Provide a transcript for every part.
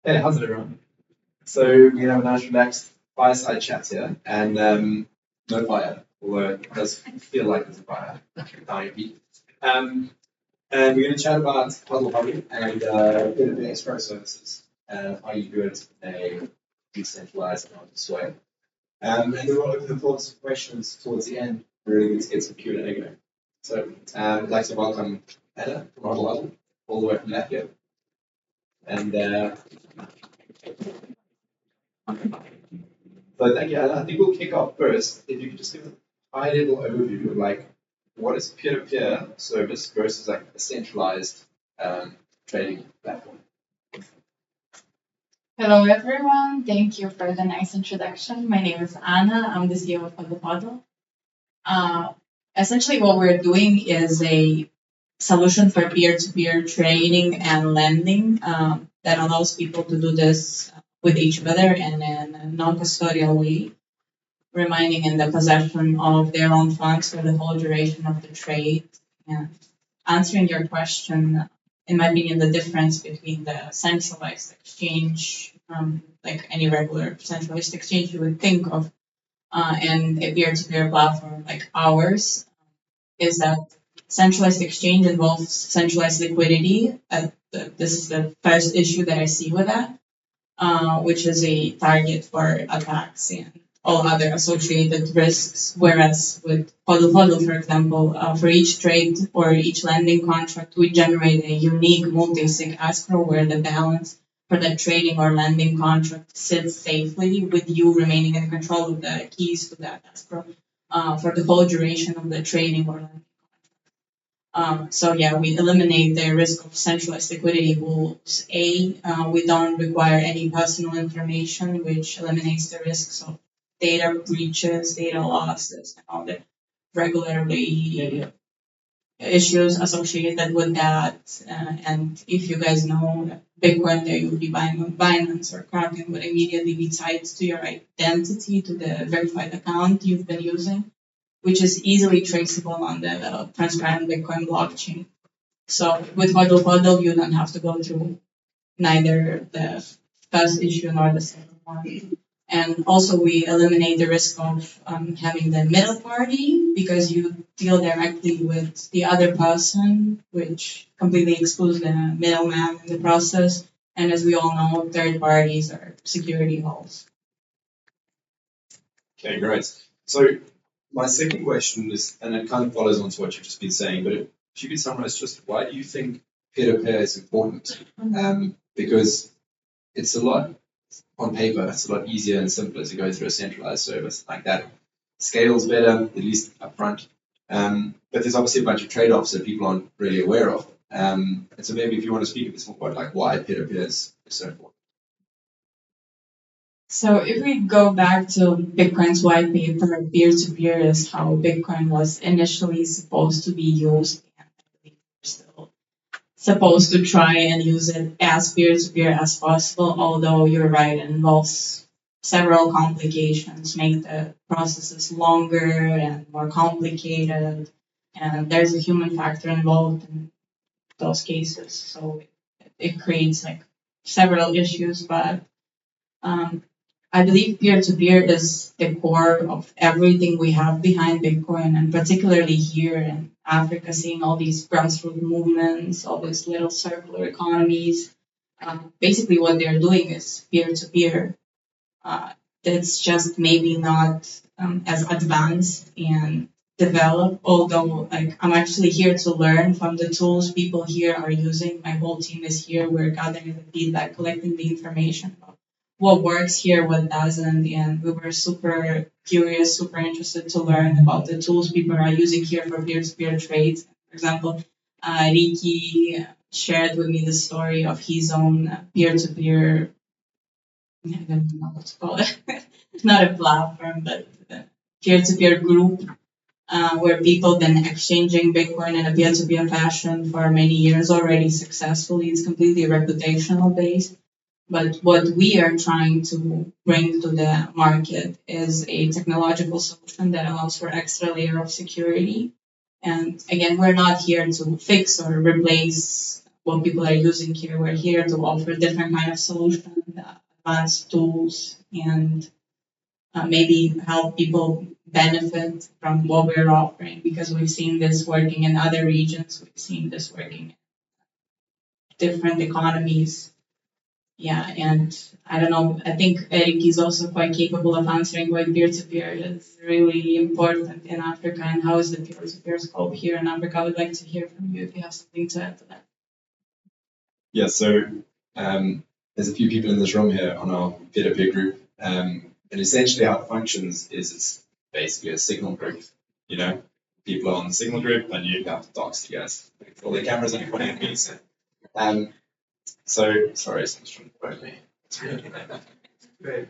Hey, how's it everyone? So we're gonna have a nice relaxed fireside chat here, and no fire, although it does feel like there's a fire dying beat. And we're gonna chat about Hodl Hodl and P2P escrow services, how you do it in a decentralized and honest way. And then we'll open the floor to some questions towards the end. We're really going to get some Q&A going. So I'd like to welcome Anna from Hodl Hodl, all the way from Latvia, and so thank you. And I think we'll kick off first. If you could just give a high-level overview of like what is peer-to-peer service versus like a centralized trading platform. Hello, everyone. Thank you for the nice introduction. My name is Anna. I'm the CEO of Hodl Hodl. Essentially, what we're doing is a solution for peer-to-peer trading and lending that allows people to do this with each other in a non-custodial way, remaining in the possession of their own funds for the whole duration of the trade. And answering your question, in my opinion, the difference between the centralized exchange, like any regular centralized exchange you would think of, and a peer-to-peer platform like ours, is that centralized exchange involves centralized liquidity. This is the first issue that I see with that, which is a target for attacks and all other associated risks. Whereas with Hodl Hodl, for example, for each trade or each lending contract, we generate a unique multi-sig escrow where the balance for that trading or lending contract sits safely with you remaining in control of the keys to that escrow for the whole duration of the trading or lending. So yeah, we eliminate the risk of centralized liquidity rules. We don't require any personal information, which eliminates the risks of data breaches, data losses, and all the regularly issues associated with that. And if you guys know Bitcoin, that you'll be buying on Binance or Kraken would immediately be tied to your identity, to the verified account you've been using, which is easily traceable on the transparent Bitcoin blockchain. So with Hodl Hodl, you don't have to go through neither the first issue nor the second one. And also, we eliminate the risk of having the middle party because you deal directly with the other person, which completely excludes the middleman in the process. And as we all know, third parties are security holes. Okay, great. So my second question is, and it kind of follows on to what you've just been saying, but if you could summarize just why do you think peer-to-peer is important? Because it's a lot on paper, it's a lot easier and simpler to go through a centralized service like that. Scales better, at least upfront. But there's obviously a bunch of trade-offs that people aren't really aware of. And so maybe if you want to speak a bit more about like why peer-to-peer is so important. So if we go back to Bitcoin's white paper, peer-to-peer is how Bitcoin was initially supposed to be used, and I believe we're still supposed to try and use it as peer-to-peer as possible, although you're right, it involves several complications, make the processes longer and more complicated, and there's a human factor involved in those cases, so it creates like several issues, but I believe peer-to-peer is the core of everything we have behind Bitcoin, and particularly here in Africa, seeing all these grassroots movements, all these little circular economies. Basically, what they're doing is peer-to-peer. That's just maybe not as advanced and developed, although like I'm actually here to learn from the tools people here are using. My whole team is here. We're gathering the feedback, collecting the information about what works here, what doesn't, and we were super curious, super interested to learn about the tools people are using here for peer-to-peer trades. For example, Ricki shared with me the story of his own peer-to-peer, I don't know what to call it, not a platform, but a peer-to-peer group where people been exchanging Bitcoin in a peer-to-peer fashion for many years already successfully. It's completely reputational based. But what we are trying to bring to the market is a technological solution that allows for extra layer of security. And again, we're not here to fix or replace what people are using here. We're here to offer different kind of solutions, advanced tools, and maybe help people benefit from what we're offering, because we've seen this working in other regions. We've seen this working in different economies. Yeah, and I don't know, I think Ricki is also quite capable of answering why peer-to-peer is really important in Africa and how is the peer-to-peer scope here in Africa. I would like to hear from you if you have something to add to that. Yeah, so there's a few people in this room here on our peer-to-peer group, and essentially how it functions is it's basically a signal group. You know, people are on the signal group, and you have to dox you guys. All the cameras are pointing at me. So sorry, someone's trying to phone me. It's really great.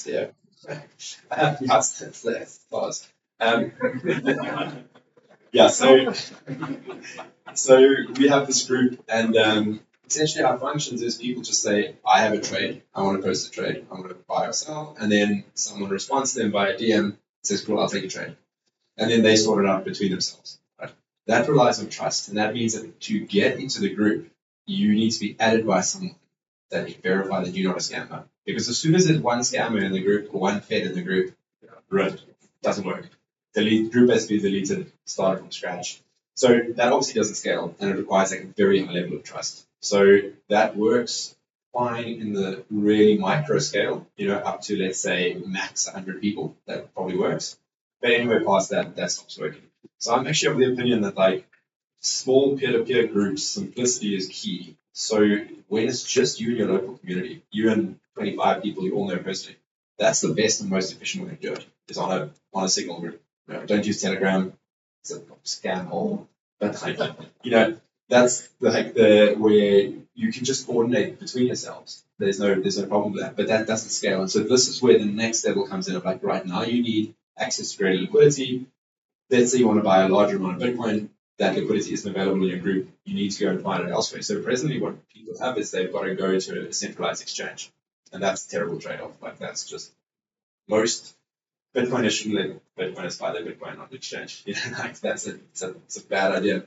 Yeah. Let's pause. Yeah, so we have this group, and essentially how it functions is people just say, I have a trade, I want to post a trade, I want to buy or sell, and then someone responds to them via DM, says, cool, I'll take a trade. And then they sort it out between themselves. Right? That relies on trust, and that means that to get into the group, you need to be added by someone that can verify that you're not a scammer. Because as soon as there's one scammer in the group or one Fed in the group, it doesn't work. The group has to be deleted, started from scratch. So that obviously doesn't scale, and it requires like a very high level of trust. So that works fine in the really micro scale, you know, up to let's say max 100 people. That probably works. But anywhere past that, that stops working. So I'm actually of the opinion that like small peer-to-peer groups, simplicity is key. So when it's just you and your local community, you and 25 people you all know personally, that's the best and most efficient way to do it, is on a signal group. You know, don't use Telegram, it's a scam hole. But you know, that's the where you can just coordinate between yourselves. There's no problem with that. But that doesn't scale. And so this is where the next level comes in of like right now you need access to greater liquidity. Let's say you want to buy a larger amount of Bitcoin, that liquidity isn't available in your group, you need to go and find it elsewhere. So presently what people have is they've got to go to a centralized exchange. And that's a terrible trade-off. Like that's just most Bitcoiners shouldn't let Bitcoiners buy their Bitcoin on the exchange. You know, like it's a bad idea.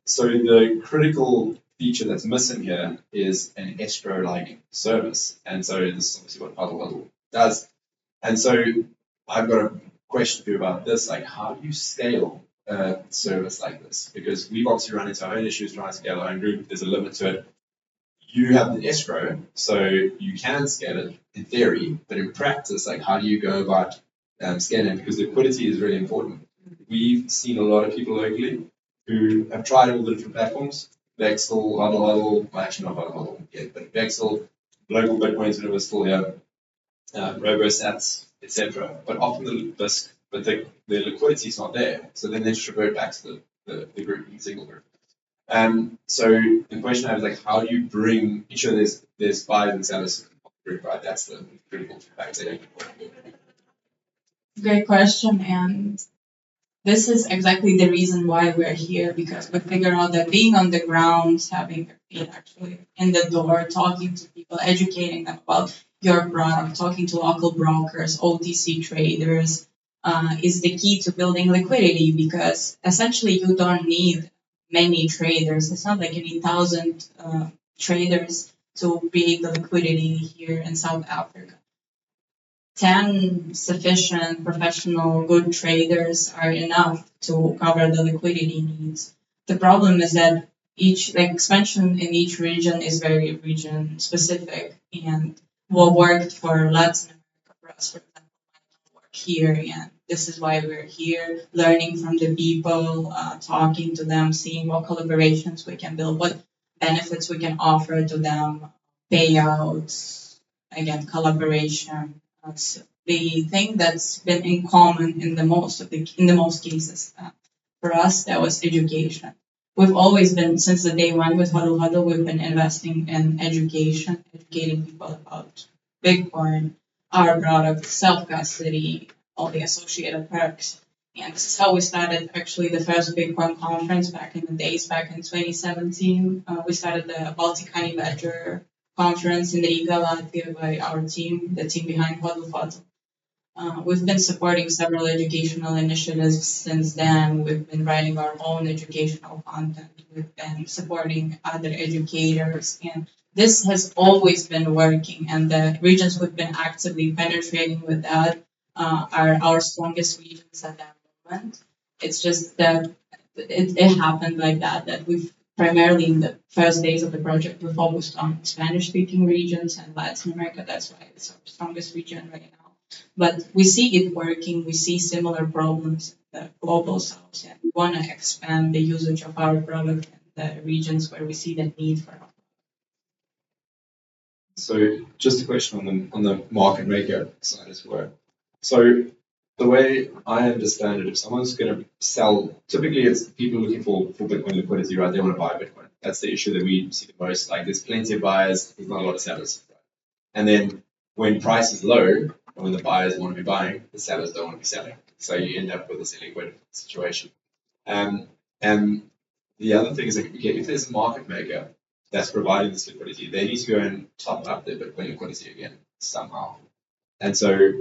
So the critical feature that's missing here is an escrow-like service. And so this is obviously what Hodl Hodl does. And so I've got a question for you about this, like how do you scale a service like this? Because we've obviously run into our own issues trying to scale our own group. There's a limit to it. You have the escrow, so you can scale it in theory, but in practice, like how do you go about scaling? Because liquidity is really important. We've seen a lot of people locally who have tried all the different platforms, Vexel, Hodl Hodl, well, actually not Hodl Hodl yet, but Vexel, local Bitcoins that are still here, RoboSats, etc. But often the liquidity is not there, so then they just revert back to the group, the single group. So the question I have is like, how do you ensure there's buyers and sellers in the group, right? That's the critical factor. Great question, and this is exactly the reason why we're here, because we figure out that being on the ground, having your feet actually in the door, talking to people, educating them about your product, talking to local brokers, OTC traders, is the key to building liquidity, because essentially you don't need many traders. It's not like you need 1,000 traders to create the liquidity here in South Africa. 10 sufficient professional good traders are enough to cover the liquidity needs. The problem is that expansion in each region is very region specific, and what worked for Latin America for us, for example, might not work here, and this is why we're here, learning from the people, talking to them, seeing what collaborations we can build, what benefits we can offer to them, payouts, again, collaboration. That's the thing that's been in common in the most cases. For us, that was education. We've always been, since the day one with Hodl Hodl, we've been investing in education, educating people about Bitcoin, our product, self-custody, all the associated perks. And this is how we started actually the first Bitcoin conference back in the days, back in 2017. We started the Baltic Honey Badger conference in Riga, Latvia by our team, the team behind Hodl Hodl. We've been supporting several educational initiatives since then. We've been writing our own educational content. We've been supporting other educators, and this has always been working. And the regions we've been actively penetrating with that are our strongest regions at that moment. It's just that it happened like that we've primarily in the first days of the project, we focused on Spanish-speaking regions and Latin America. That's why it's our strongest region right now. But we see it working. We see similar problems in the global south, and we want to expand the usage of our product in the regions where we see the need for it. So just a question on the market maker side as well. So the way I understand it, if someone's going to sell, typically it's people looking for Bitcoin liquidity, right? They want to buy Bitcoin. That's the issue that we see the most. Like there's plenty of buyers, there's not a lot of sellers. Right? And then when price is low, when the buyers want to be buying, the sellers don't want to be selling. So you end up with this illiquid situation. And the other thing is that if there's a market maker that's providing this liquidity, they need to go and top up their Bitcoin liquidity again somehow. And so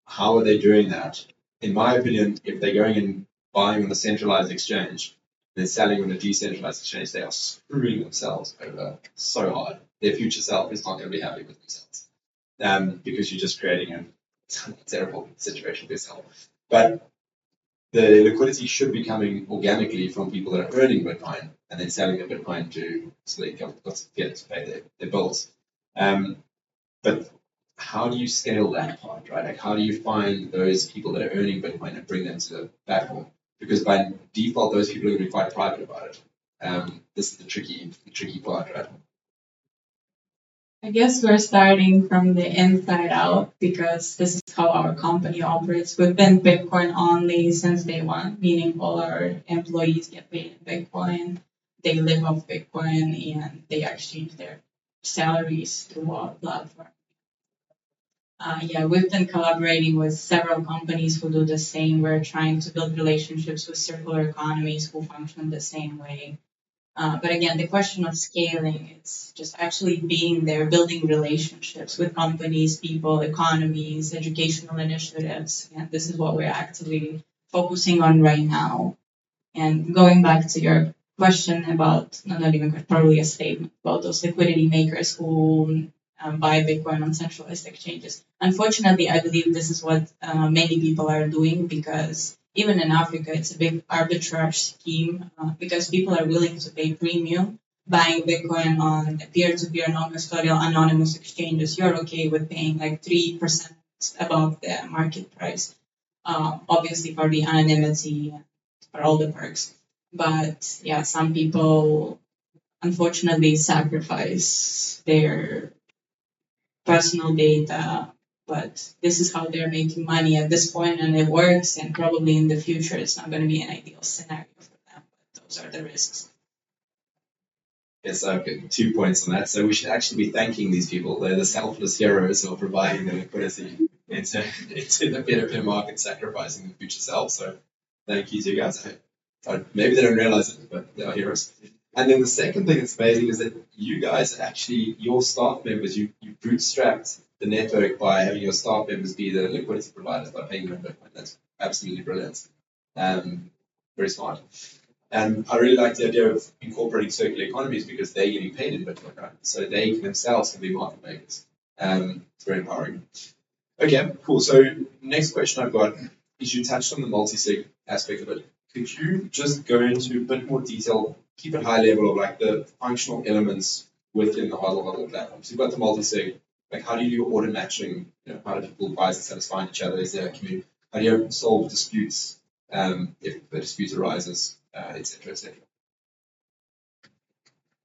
how are they doing that? In my opinion, if they're going and buying on a centralized exchange and then selling on a decentralized exchange, they are screwing themselves over so hard. Their future self is not going to be happy with themselves because you're just creating a terrible situation for yourself. But the liquidity should be coming organically from people that are earning Bitcoin and then selling their Bitcoin so they can get to pay their bills. But how do you scale that part, right? Like, how do you find those people that are earning Bitcoin and bring them to the platform? Because by default, those people are going to be quite private about it. This is the tricky part, right? I guess we're starting from the inside out because this is how our company operates. We've been Bitcoin only since day one, meaning all our employees get paid in Bitcoin. They live off Bitcoin and they exchange their salaries through our platform. We've been collaborating with several companies who do the same. We're trying to build relationships with circular economies who function the same way. But again, the question of scaling, it's just actually being there, building relationships with companies, people, economies, educational initiatives. And this is what we're actively focusing on right now. And going back to your question about, not even probably a statement, about those liquidity makers who buy Bitcoin on centralized exchanges. Unfortunately, I believe this is what many people are doing because even in Africa, it's a big arbitrage scheme because people are willing to pay premium buying Bitcoin on peer-to-peer non-custodial anonymous exchanges. You're okay with paying like 3% above the market price, obviously for the anonymity and for all the perks. But yeah, some people unfortunately sacrifice their personal data, but this is how they're making money at this point, and it works. And probably in the future, it's not going to be an ideal scenario for them. But those are the risks. Yes, I've got 2 points on that. So we should actually be thanking these people. They're the selfless heroes who are providing the liquidity into the peer-to-peer market, sacrificing the future self. So thank you to you guys. Maybe they don't realize it, but they are heroes. And then the second thing that's amazing is that you guys actually, your staff members, you bootstrapped the network by having your staff members be the liquidity providers by paying them Bitcoin. That's absolutely brilliant. Very smart. And I really like the idea of incorporating circular economies because they're getting paid in Bitcoin, right? So they themselves can be market makers. It's very empowering. Okay, cool. So next question I've got is you touched on the multi-sig aspect of it. Could you just go into a bit more detail, keep it high level of like the functional elements within the Hodl Hodl platform? So you've got the multi-sig, like how do you do order matching? How do people buy and satisfy each other? Is there a community? How do you solve disputes if a dispute arises, etc., etc.?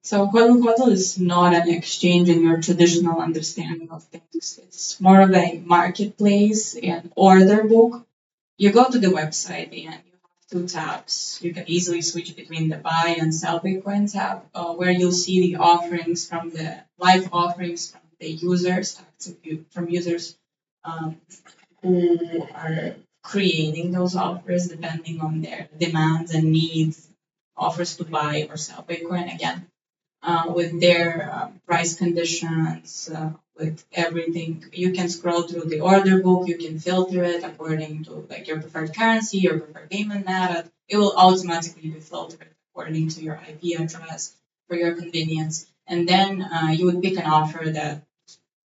So Hodl Hodl is not an exchange in your traditional understanding of things. It's more of a marketplace and order book. You go to the website and you have 2 tabs. You can easily switch between the buy and sell Bitcoin tab, where you'll see the offerings from the live offerings from the users, from users who are creating those offers depending on their demands and needs, offers to buy or sell Bitcoin again, with their price conditions, with everything. You can scroll through the order book, you can filter it according to like your preferred currency, your preferred payment method. It will automatically be filtered according to your IP address for your convenience. And then you would pick an offer that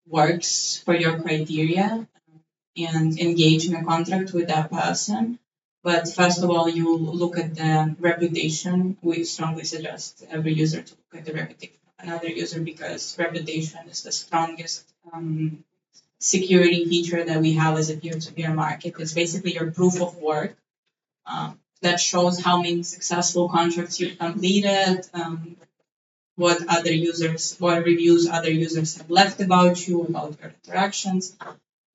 works for your criteria and engage in a contract with that person. But first of all, you look at the reputation. We strongly suggest every user to look at the reputation of another user because reputation is the strongest security feature that we have as a peer-to-peer market. It's basically your proof of work that shows how many successful contracts you've completed, what reviews other users have left about you, about your interactions.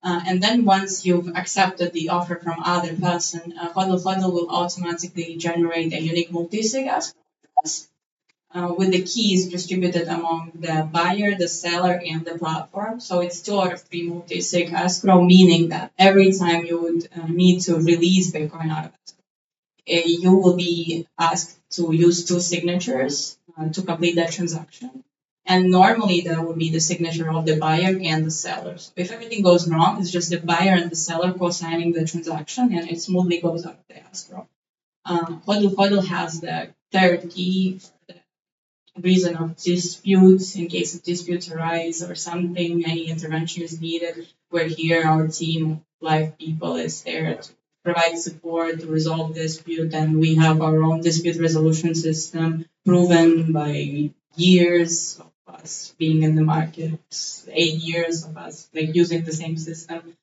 And then once you've accepted the offer from other person, Hodl Hodl will automatically generate a unique multi-sig escrow address with the keys distributed among the buyer, the seller, and the platform. So it's 2 out of 3 multi-sig escrow, meaning that every time you would need to release Bitcoin out of escrow, you will be asked to use 2 signatures to complete that transaction. And normally that would be the signature of the buyer and the seller. So if everything goes wrong, it's just the buyer and the seller co-signing the transaction and it smoothly goes out of the escrow. Hodl Hodl has the third key for the reason of disputes. In case of disputes arise or something, any intervention is needed, we're here, our team of live people is there to provide support to resolve dispute, and we have our own dispute resolution system proven by years of us being in the market, 8 years of us like using the same system.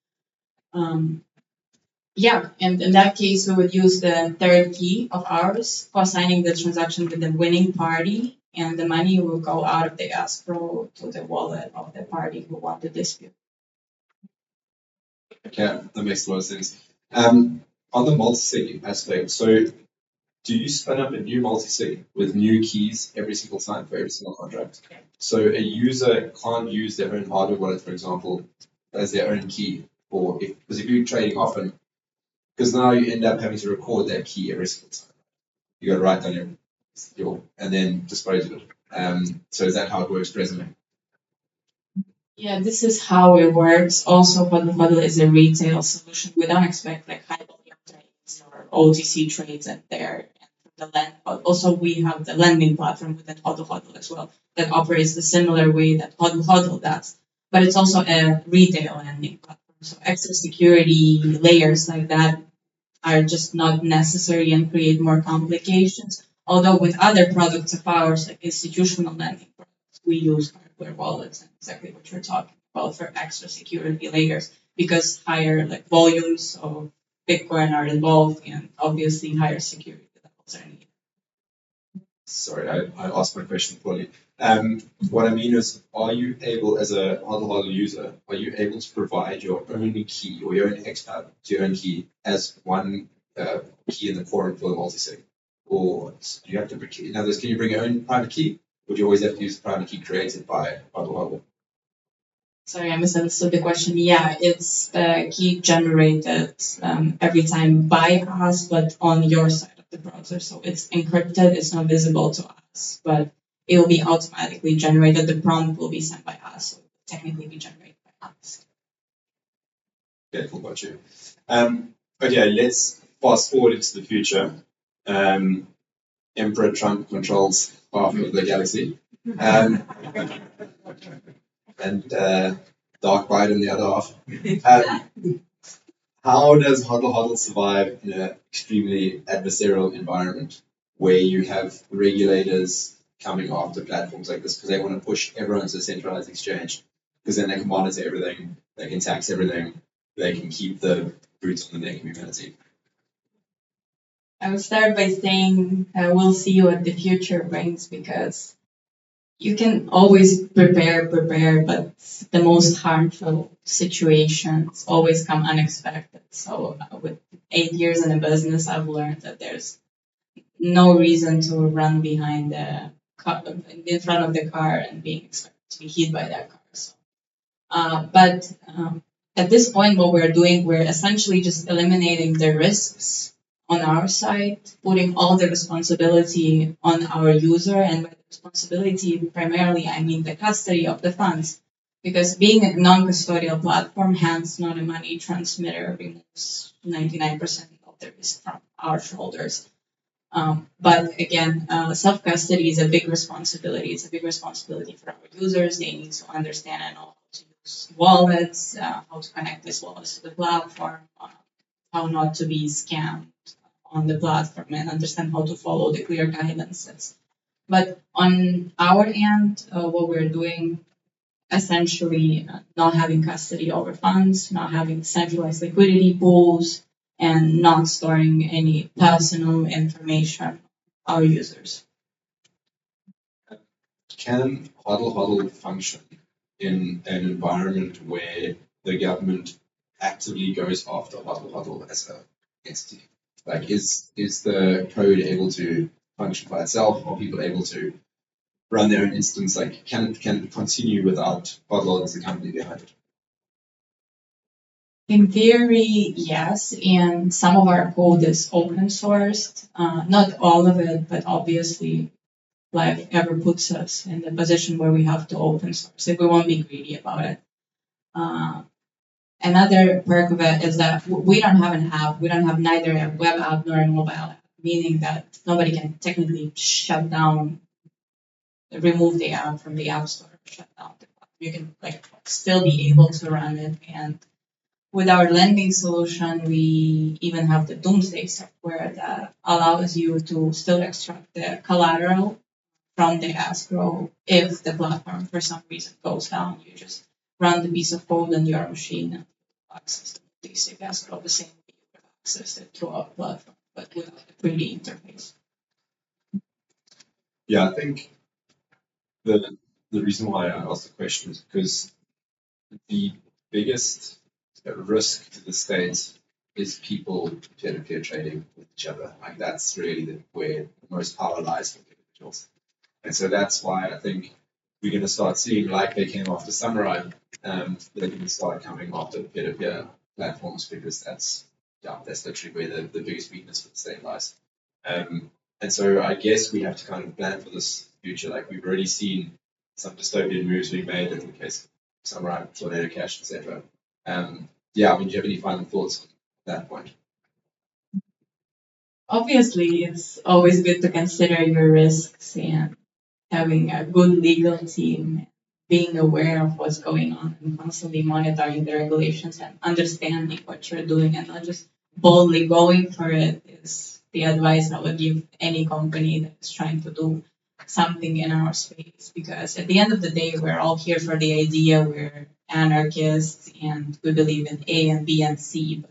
Yeah, and in that case, we would use the third key of ours for signing the transaction with the winning party, and the money will go out of the escrow to the wallet of the party who won the dispute. Okay, that makes a lot of sense. On the multi-sig aspect, so do you spin up a new multi-sig with new keys every single time for every single contract? So a user can't use their own hardware wallet, for example, as their own key, because if you're trading often, because now you end up having to record that key every single time. You got to write down your and then dispose of it. So is that how it works presently? Yeah, this is how it works. Also, Hodl Hodl is a retail solution. We don't expect like high volume trades or OTC trades in there. Also, we have the lending platform within Hodl Hodl as well that operates the similar way that Hodl Hodl does. But it's also a retail lending platform. So extra security layers like that are just not necessary and create more complications. Although with other products of ours, like institutional lending products, we use hardware wallets and exactly what you're talking about for extra security layers because higher like volumes of Bitcoin are involved and obviously higher security levels are needed. Sorry, I asked my question poorly. What I mean is, are you able, as a Hodl Hodl user, are you able to provide your own key or your own XPub to your own key as one key in the forum for the multi-sig? Or do you have to, in other words, can you bring your own private key? Or do you always have to use the private key created by Hodl Hodl? Sorry, I misunderstood the question. Yeah, it's the key generated every time by us, but on your side of the browser. So it's encrypted, it's not visible to us, but it will be automatically generated. The prompt will be sent by us, so it will technically be generated by us. Okay, cool, got you. Okay, let's fast forward into the future. Emperor Trump controls half of the galaxy. And Dark Biden the other half. How does Hodl Hodl survive in an extremely adversarial environment where you have regulators coming after platforms like this because they want to push everyone to a centralized exchange because then they can monitor everything, they can tax everything, they can keep the boots on the neck of humanity? I would start by saying we'll see what the future brings because you can always prepare, but the most harmful situations always come unexpected. So with 8 years in the business, I've learned that there's no reason to run behind the car, in front of the car and being expected to be hit by that car. So, but at this point, what we're doing, we're essentially just eliminating the risks on our side, putting all the responsibility on our user, and by the responsibility, primarily, I mean the custody of the funds, Because being a non-custodial platform, hence not a money transmitter, removes 99% of the risk from our shoulders. But again, self-custody is a big responsibility. It's a big responsibility for our users. They need to understand and know how to use wallets, how to connect these wallets to the platform, how not to be scammed on the platform, and understand how to follow the clear guidances. But on our end, what we're doing, essentially not having custody over funds, not having centralized liquidity pools, and not storing any personal information of our users. Can Hodl Hodl function in an environment where the government actively goes after Hodl Hodl as an entity? Like, is the code able to function by itself? Are people able to run their own instance? Like, can it continue without Hodl as a company behind it? In theory, yes, and some of our code is open sourced. Not all of it, but obviously life ever puts us in the position where we have to open source it. We won't be greedy about it. Another perk of it is that we don't have an app. We don't have neither a web app nor a mobile app, meaning that nobody can technically shut down, remove the app from the app store, shut down the app. You can still be able to run it. And with our lending solution, we even have the doomsday software that allows you to still extract the collateral from the escrow if the platform for some reason goes down. You just run the piece of code on your machine and access the basic escrow the same way you could access it through our platform, but with a pretty interface. Yeah, I think the reason why I asked the question is because the biggest risk to the state is people peer-to-peer trading with each other. Like, that's really where the most power lies for individuals. And so that's why I think we're going to start seeing, like they came after Samurai, they're going to start coming after peer-to-peer platforms, because that's literally where the biggest weakness for the state lies. And so I guess we have to kind of plan for this future. Like, we've already seen some dystopian moves being made in the case of Samurai, Tornado Cash, etc. Yeah, I mean, do you have any final thoughts on that point? Obviously, it's always good to consider your risks and having a good legal team, being aware of what's going on and constantly monitoring the regulations and understanding what you're doing and not just boldly going for it is the advice I would give any company that is trying to do something in our space. Because at the end of the day, we're all here for the idea. We're anarchists and we believe in A and B and C, but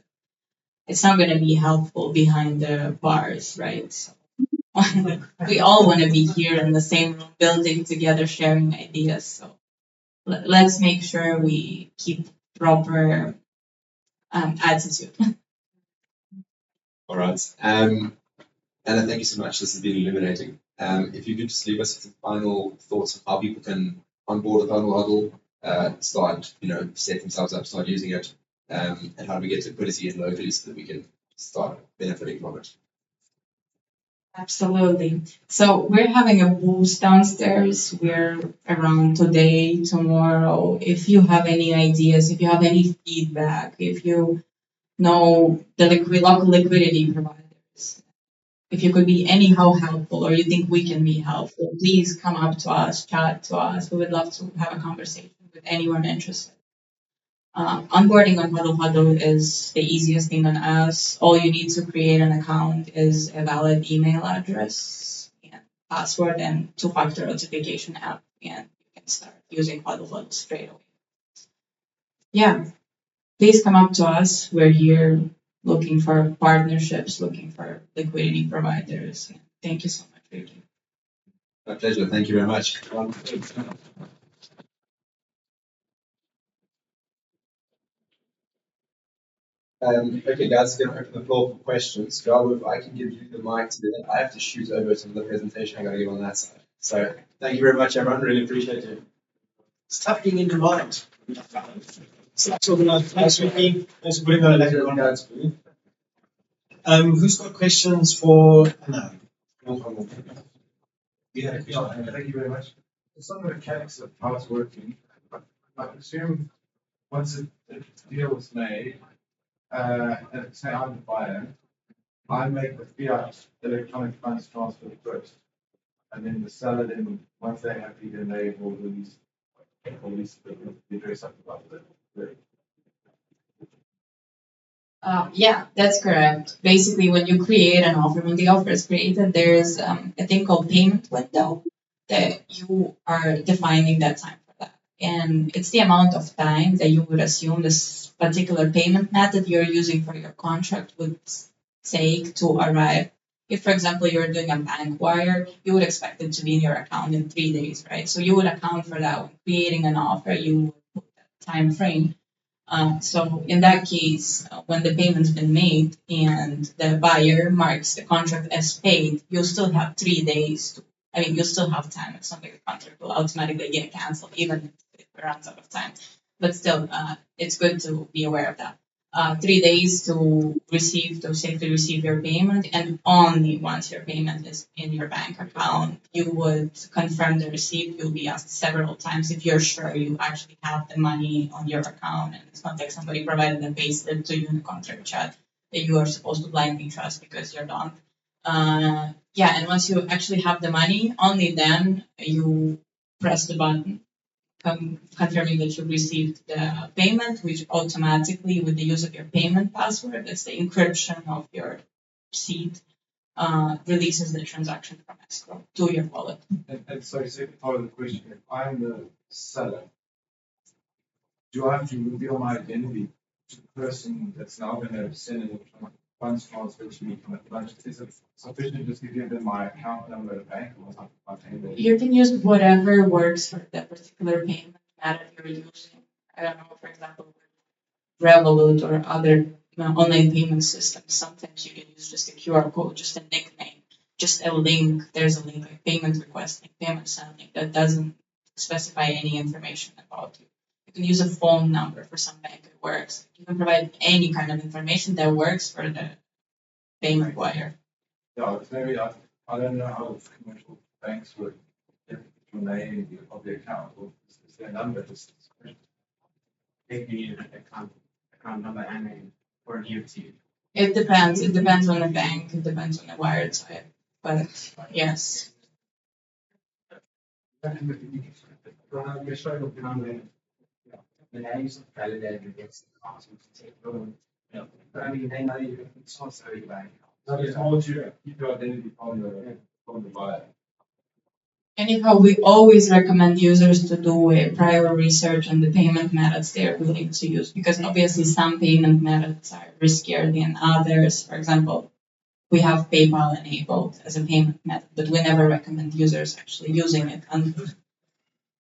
it's not going to be helpful behind the bars, right? So we all want to be here in the same room, building together, sharing ideas. So let's make sure we keep proper attitude. All right. Anna, thank you so much. This has been illuminating. If you could just leave us with some final thoughts on how people can onboard a Hodl Hodl, start, set themselves up, start using it, and how do we get liquidity in locally so that we can start benefiting from it. Absolutely. So we're having a booth downstairs. We're around today, tomorrow. If you have any ideas, if you have any feedback, if you know the local liquidity providers, if you could be anyhow helpful or you think we can be helpful, please come up to us, chat to us. We would love to have a conversation with anyone interested. Onboarding on Hodl Hodl is the easiest thing on us. All you need to create an account is a valid email address and password and two-factor authentication app, and you can start using Hodl Hodl straight away. Yeah, please come up to us. We're here looking for partnerships, looking for liquidity providers. Thank you so much, Ricki. My pleasure. Thank you very much. Okay, guys, going to open the floor for questions. Joe, if I can give you the mic to do that, I have to shoot over some of the presentation I got to give on that side. So thank you very much, everyone. Really appreciate it. It's tough being in demand. So that's organized. Thanks, Ricki. Thanks for putting that everyone. Who's got questions for Anna? Yeah, thank you very much. Some of the mechanics of how it's working. I assume once a deal is made, and say I'm the buyer, I make the fiat electronic funds transfer first. And then the seller, then once they're happy, then they will release the address up above the. Yeah, that's correct. Basically, when you create an offer, when the offer is created, there's a thing called payment window that you are defining that time for that. And it's the amount of time that you would assume this particular payment method you're using for your contract would take to arrive. If, for example, you're doing a bank wire, you would expect it to be in your account in 3 days, right? So you would account for that when creating an offer, you would put that time frame. So in that case, when the payment's been made and the buyer marks the contract as paid, you'll still have 3 days to, I mean, you'll still have time. It's not like the contract will automatically get canceled even if it runs out of time. But still, it's good to be aware of that. 3 days to safely receive your payment, and only once your payment is in your bank account, you would confirm the receipt. You'll be asked several times if you're sure you actually have the money on your account, and it's not like somebody provided a payslip to you in the contract chat that you are supposed to blindly trust because you're done. Yeah, and once you actually have the money, only then you press the button confirming that you received the payment, which automatically, with the use of your payment password, that's the encryption of your receipt, releases the transaction from escrow to your wallet. And so, second part of the question: if I'm the seller, do I have to reveal my identity to the person that's now going to send an electronic funds transfer to me from a bunch? Is it sufficient to just to give them my account number at a bank, or something like that? You can use whatever works for that particular payment method you're using. I don't know, for example, Revolut or other online payment systems. Sometimes you can use just a QR code, just a nickname, just a link. There's a link like payment requesting, payment sending that doesn't specify any information about you. You can use a phone number for some bank it works. You can provide any kind of information that works for the payment wire. Yeah, maybe I don't know how commercial banks work. If your name of the account or is their number just They need an account number and name for an EFT. It depends. It depends on the bank. It depends on the wired type. But yes. I mean, they know it's not so bad. So it's more to keep your identity from the buyer. Anyhow, we always recommend users to do a prior research on the payment methods they are willing to use, because obviously some payment methods are riskier than others. For example, we have PayPal enabled as a payment method, but we never recommend users actually using it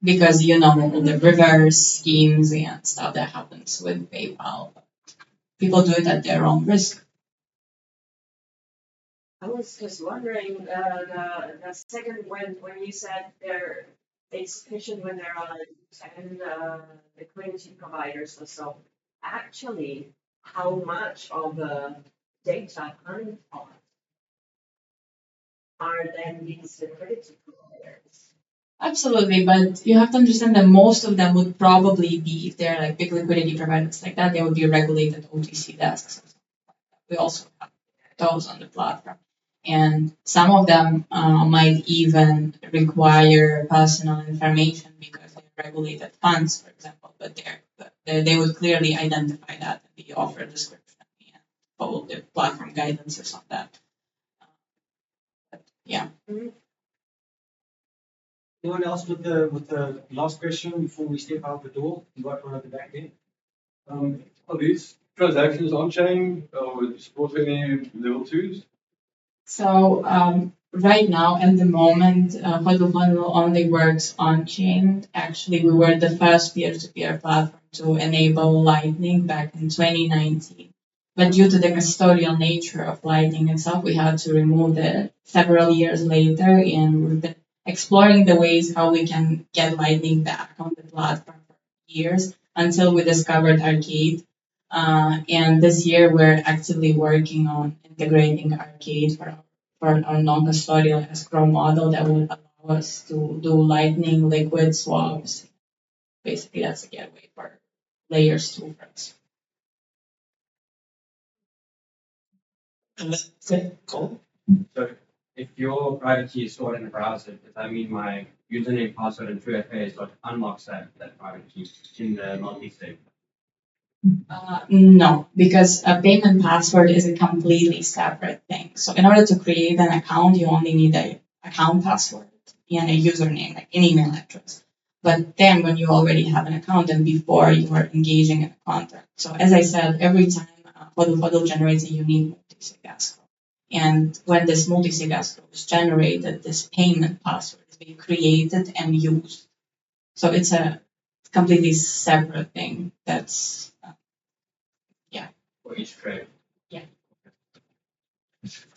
because you know the reverse schemes and stuff that happens with PayPal. People do it at their own risk. I was just wondering, the second when you said there is sufficient when there are 10 liquidity providers or so, actually, how much of the data unlocked are then these liquidity providers? Absolutely, but you have to understand that most of them would probably be, if they're like big liquidity providers like that, they would be regulated OTC desks. We also have those on the platform. And some of them might even require personal information because they're regulated funds, for example, but they would clearly identify that in the offer description and follow the platform guidance or something like that. But yeah. Anyone else with the last question before we step out the door? You got one at the back there. Are these transactions on chain or with support any level 2s? So right now, at the moment, Hodl Hodl only works on chain. Actually, we were the first peer-to-peer platform to enable Lightning back in 2019. But due to the custodial nature of Lightning itself, we had to remove it several years later, and we've been exploring the ways how we can get Lightning back on the platform for years until we discovered Arcade. And this year, we're actively working on integrating Arcade for our non-custodial escrow model that would allow us to do Lightning liquid swaps, basically that's a gateway for layers 2 for us. And that's it, cool. So if your private key is stored in the browser, does that mean my username, password, and 2FA is what unlocks that private key in the multi-sig? No, because a payment password is a completely separate thing. So in order to create an account, you only need an account password and a username, like an email address. But then when you already have an account and before you are engaging in a contract. So as I said, every time Hodl Hodl generates a unique multi-sig escrow. And when this multi-sig escrow is generated, this payment password is being created and used. So it's a completely separate thing that's For each trade?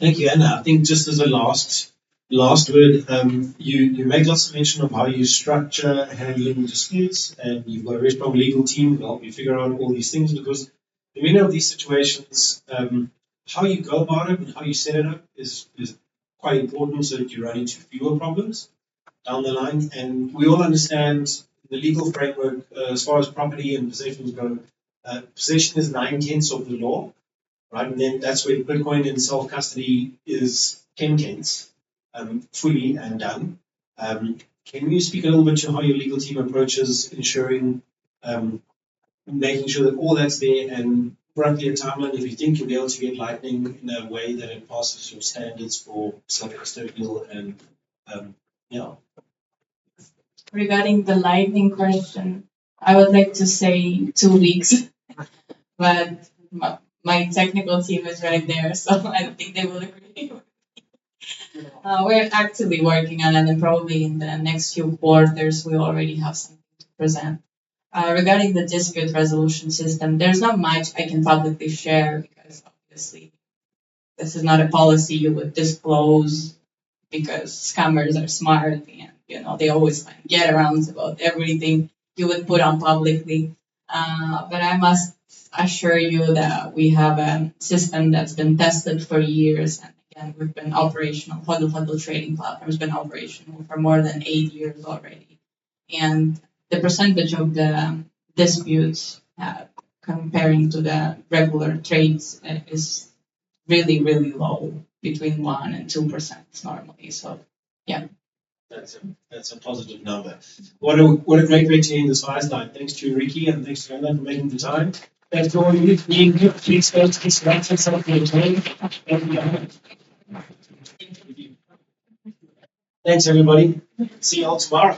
Thank you, Anna. I think just as a last word, you made lots of mention of how you structure handling disputes, and you've got a very strong legal team to help you figure out all these things, because in many of these situations, how you go about it and how you set it up is quite important so that you run into fewer problems down the line. And we all understand the legal framework as far as property and possessions go. Possession is 9/10 of the law, right? And then that's where Bitcoin in self-custody is 10/10, fully and done. Can you speak a little bit to how your legal team approaches ensuring, making sure that all that's there, and roughly a timeline if you think you'll be able to get Lightning in a way that it passes your standards for self-custodial and, yeah. Regarding the Lightning question, I would like to say 2 weeks, but my technical team is right there, so I don't think they will agree. We're actively working on it, and probably in the next few quarters we already have something to present. Regarding the dispute resolution system, there's not much I can publicly share because obviously this is not a policy you would disclose because scammers are smart and they always find get-arounds about everything you would put on publicly. But I must assure you that we have a system that's been tested for years, and again, we've been operational. Hodl Hodl trading platform has been operational for more than 8 years already, and the percentage of the disputes comparing to the regular trades is really, really low, between 1% and 2% normally. So, yeah. That's a positive number. What a great way to end this Fireside. Thanks to Ricki and thanks to Anna for making the time. Thanks to all of you for being here. Please go to this website, some of your time. Thanks, everybody. See you all tomorrow.